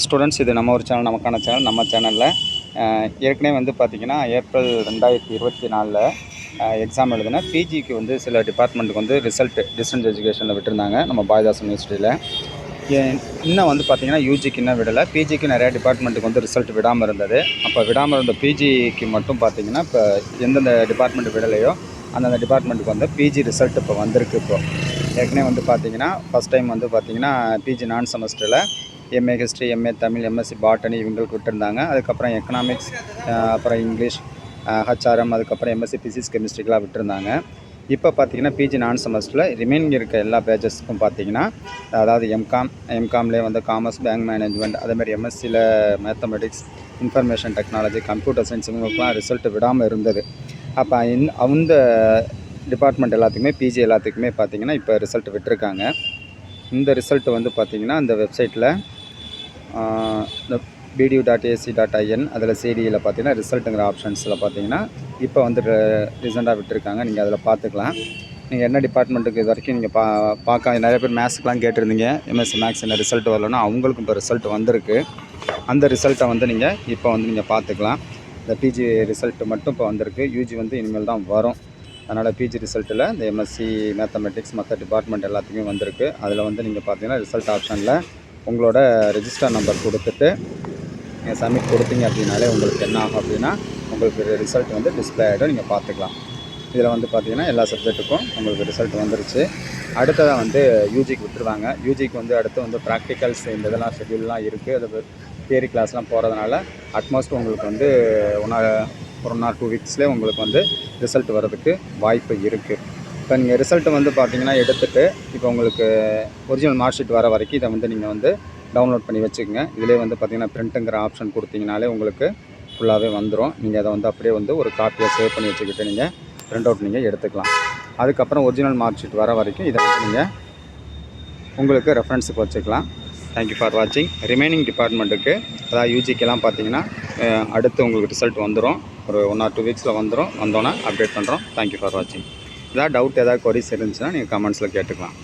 Students, இது நம்ம ஒரு சேனல், நமக்கான சேனல். நம்ம சேனலில் ஏற்கனவே வந்து பார்த்திங்கன்னா ஏப்ரல் 2024 எக்ஸாம் எழுதின பிஜிக்கு வந்து சில டிபார்ட்மெண்ட்டுக்கு வந்து ரிசல்ட்டு டிஸ்டன்ஸ் எஜுகேஷனில் விட்டுருந்தாங்க நம்ம பாரதிதாசன் யூனிவர்சிட்டியில். இன்னும் வந்து பார்த்திங்கன்னா யூஜிக்கு இன்னும் விடலை, பிஜிக்கு நிறையா டிபார்ட்மெண்ட்டுக்கு வந்து ரிசல்ட் விடாமல் இருந்தது. அப்போ விடாமல் இருந்த பிஜிக்கு மட்டும் பார்த்திங்கன்னா இப்போ எந்தெந்த டிபார்ட்மெண்ட் விடலையோ அந்தந்த டிபார்ட்மெண்ட்டுக்கு வந்து பிஜி ரிசல்ட் இப்போ வந்திருக்கு. இப்போது ஏற்கனவே வந்து பார்த்திங்கன்னா ஃபஸ்ட் டைம் வந்து பார்த்திங்கன்னா பிஜி நான் செமஸ்டரில் MA history, MA Tamil, MSc botany இவங்களுக்கு விட்டுருந்தாங்க. அதுக்கப்புறம் எக்கனாமிக்ஸ், அப்புறம் இங்கிலீஷ், ஹச்ஆர்எம், அதுக்கப்புறம் எம்எஸ்சி பிசிக்ஸ் கெமிஸ்ட்ரிக்கெலாம் விட்டுருந்தாங்க. இப்போ பார்த்திங்கன்னா பிஜி நான் செமஸ்டரில் ரிமைனிங் இருக்க எல்லா பேஜஸ்க்கும் பார்த்திங்கன்னா, அதாவது எம்காம்லேயே வந்து காமர்ஸ், பேங்க் மேனேஜ்மெண்ட், அதேமாதிரி எம்எஸ்சியில் mathematics, information technology, computer science இவங்களுக்குலாம் ரிசல்ட் விடாமல் இருந்தது. அப்போ அந்த டிபார்ட்மெண்ட் எல்லாத்துக்குமே பிஜி எல்லாத்துக்குமே பார்த்திங்கன்னா இப்போ ரிசல்ட் விட்டுருக்காங்க. இந்த ரிசல்ட் வந்து பார்த்திங்கன்னா இந்த வெப்சைட்டில் இந்த bdu.ac.in அதில் சிடியில் பார்த்தீங்கன்னா ரிசல்ட்டுங்கிற ஆப்ஷன்ஸில் பார்த்தீங்கன்னா இப்போ வந்து ரீசெண்டாக விட்டுருக்காங்க. நீங்கள் அதில் பார்த்துக்கலாம். நீங்கள் என்ன டிபார்ட்மெண்ட்டுக்கு இது வரைக்கும் நீங்கள் பார்க்க நிறைய பேர் மேத்ஸ்க்கெலாம் கேட்டிருந்தீங்க, எம்எஸ்சி மேக்ஸ் என்ன ரிசல்ட் வரலன்னா அவங்களுக்கும் இப்போ ரிசல்ட் வந்திருக்கு. அந்த ரிசல்ட்டை வந்து நீங்கள் இப்போ வந்து நீங்கள் பார்த்துக்கலாம். இந்த பிஜி ரிசல்ட்டு மட்டும் இப்போ வந்திருக்கு. யூஜி வந்து இனிமேல் தான் வரும். அதனால் பிஜி ரிசல்ட்டில் இந்த எம்எஸ்சி மேத்தமெட்டிக்ஸ் மற்ற டிபார்ட்மெண்ட் எல்லாத்துக்குமே வந்திருக்கு. அதில் வந்து நீங்கள் பார்த்தீங்கன்னா ரிசல்ட் ஆப்ஷனில் உங்களோட ரெஜிஸ்டர் நம்பர் கொடுத்துட்டு நீங்கள் சப்மிட் கொடுத்தீங்க அப்படின்னாலே உங்களுக்கு என்ன ஆகும் அப்படின்னா உங்களுக்கு ரிசல்ட் வந்து டிஸ்பிளே ஆகிடும். நீங்கள் பார்த்துக்கலாம். இதில் வந்து பார்த்திங்கன்னா எல்லா சப்ஜெக்ட்டுக்கும் உங்களுக்கு ரிசல்ட் வந்துருச்சு. அடுத்ததாக வந்து யூஜிக்கு விட்டுருவாங்க. யூஜிக்கு வந்து அடுத்து வந்து ப்ராக்டிக்கல்ஸ் இந்த இதெல்லாம் ஷெட்யூல்லாம் இருக்குது. அது தியரி கிளாஸ்லாம் போகிறதுனால அட்மோஸ்ட் உங்களுக்கு வந்து ஒரு 1 or 2 வீக்ஸ்லேயே உங்களுக்கு வந்து ரிசல்ட் வர்றதுக்கு வாய்ப்பு இருக்குது. இப்போ நீங்கள் ரிசல்ட்டு வந்து பார்த்திங்கன்னா எடுத்துகிட்டு இப்போ உங்களுக்கு ஒரிஜினல் மார்க் ஷீட் வர வரைக்கும் இதை வந்து நீங்கள் வந்து டவுன்லோட் பண்ணி வச்சுக்கோங்க. இதிலே வந்து பார்த்திங்கன்னா பிரிண்ட்டுங்கிற ஆப்ஷன் கொடுத்தீங்கனாலே உங்களுக்கு ஃபுல்லாகவே வந்துடும். நீங்கள் அதை வந்து அப்படியே வந்து ஒரு காப்பியை சேவ் பண்ணி வச்சுக்கிட்டு நீங்கள் பிரிண்ட் அவுட் நீங்கள் எடுத்துக்கலாம். அதுக்கப்புறம் ஒரிஜினல் மார்க் ஷீட் வர வரைக்கும் இதை வந்து நீங்கள் உங்களுக்கு ரெஃபரன்ஸுக்கு வச்சுக்கலாம். தேங்க்யூ ஃபார் வாட்சிங். ரிமைனிங் டிபார்ட்மெண்ட்டுக்கு அதாவது யூஜிக்கெல்லாம் பார்த்திங்கன்னா அடுத்து உங்களுக்கு ரிசல்ட் வந்துடும். ஒரு 1 or 2 வீக்ஸில் வந்துடும். வந்தோன்னே அப்டேட் பண்ணுறோம். தேங்க்யூ ஃபார் வாட்சிங். ஏதாவது டவுட், ஏதாவது கொரிஸ் இருந்துச்சுன்னா நீங்கள் கமெண்ட்ஸில் கேட்டுக்கலாம்.